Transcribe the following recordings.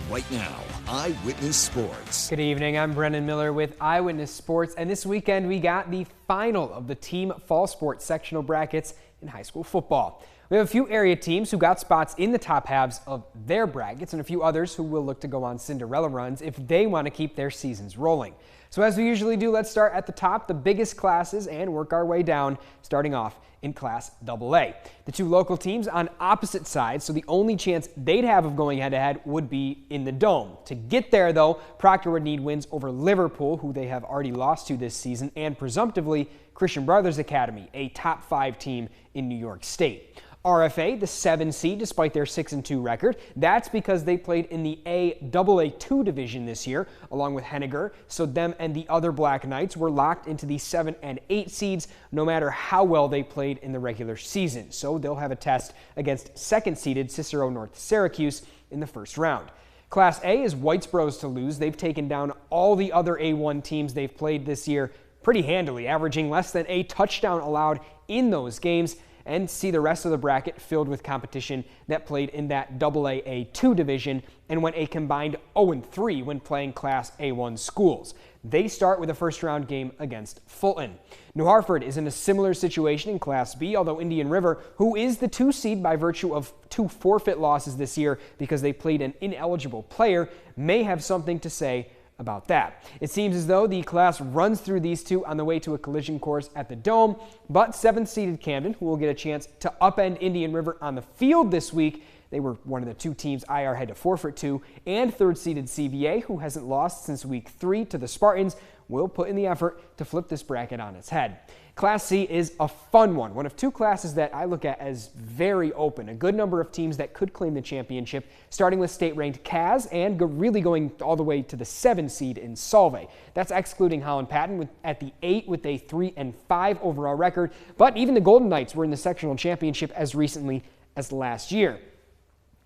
Right now, Eyewitness Sports. Good evening, I'm Brennan Miller with Eyewitness Sports, and this weekend we got the final of the team fall sports sectional brackets in high school football. We have a few area teams who got spots in the top halves of their brackets and a few others who will look to go on Cinderella runs if they want to keep their seasons rolling. So as we usually do, let's start at the top, the biggest classes, and work our way down, starting off in Class AA. The two local teams on opposite sides, so the only chance they'd have of going head-to-head would be in the Dome. To get there, though, Proctor would need wins over Liverpool, who they have already lost to this season, and presumptively Christian Brothers Academy, a top 5 team in New York State. RFA, the 7 seed, despite their 6-2 record. That's because they played in the AA2 division this year, along with Henniger, so them and the other Black Knights were locked into the 7 and 8 seeds, no matter how well they played in the regular season. So they'll have a test against 2nd-seeded Cicero North Syracuse in the first round. Class A is Whitesboro's to lose. They've taken down all the other A1 teams they've played this year pretty handily, averaging less than a touchdown allowed in those games, and see the rest of the bracket filled with competition that played in that AA2 division and went a combined 0-3 when playing Class A1 schools. They start with a first-round game against Fulton. New Hartford is in a similar situation in Class B, although Indian River, who is the 2 seed by virtue of 2 forfeit losses this year because they played an ineligible player, may have something to say about that. It seems as though the class runs through these two on the way to a collision course at the Dome, but 7th-seeded Camden, who will get a chance to upend Indian River on the field this week, they were one of the 2 teams IR had to forfeit to, and 3rd-seeded CVA, who hasn't lost since week 3 to the Spartans, will put in the effort to flip this bracket on its head. Class C is a fun one of 2 classes that I look at as very open. A good number of teams that could claim the championship, starting with state-ranked Kaz and really going all the way to the 7 seed in Solvay. That's excluding Holland Patton at the 8 with a 3-5 overall record, but even the Golden Knights were in the sectional championship as recently as last year.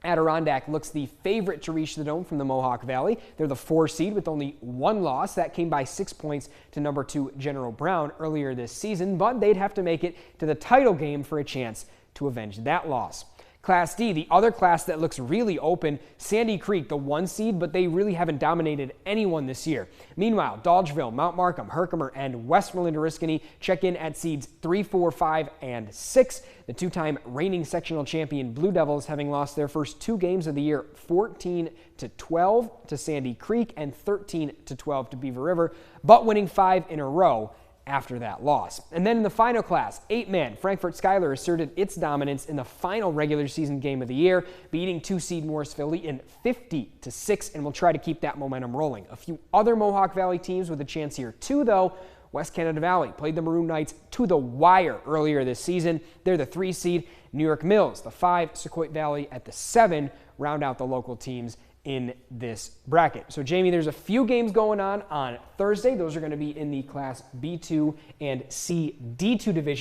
Adirondack looks the favorite to reach the Dome from the Mohawk Valley. They're the 4 seed with only 1 loss. That came by 6 points to number 2 General Brown earlier this season, but they'd have to make it to the title game for a chance to avenge that loss. Class D, the other class that looks really open, Sandy Creek, the 1 seed, but they really haven't dominated anyone this year. Meanwhile, Dodgeville, Mount Markham, Herkimer, and Westmoreland Oriskany check in at seeds 3, 4, 5, and 6. The 2-time reigning sectional champion Blue Devils having lost their first 2 games of the year 14-12 to Sandy Creek and 13-12 to Beaver River, but winning 5 in a row after that loss. And then in the final class, 8-man, Frankfort Schuyler asserted its dominance in the final regular season game of the year, beating 2-seed Morris Philly in 50-6, and will try to keep that momentum rolling. A few other Mohawk Valley teams with a chance here too, though. West Canada Valley played the Maroon Knights to the wire earlier this season. They're the 3 seed. New York Mills, the 5, Sequoia Valley at the 7, round out the local teams in this bracket. So Jamie, there's a few games going on Thursday. Those are going to be in the Class B2 and C D2 division.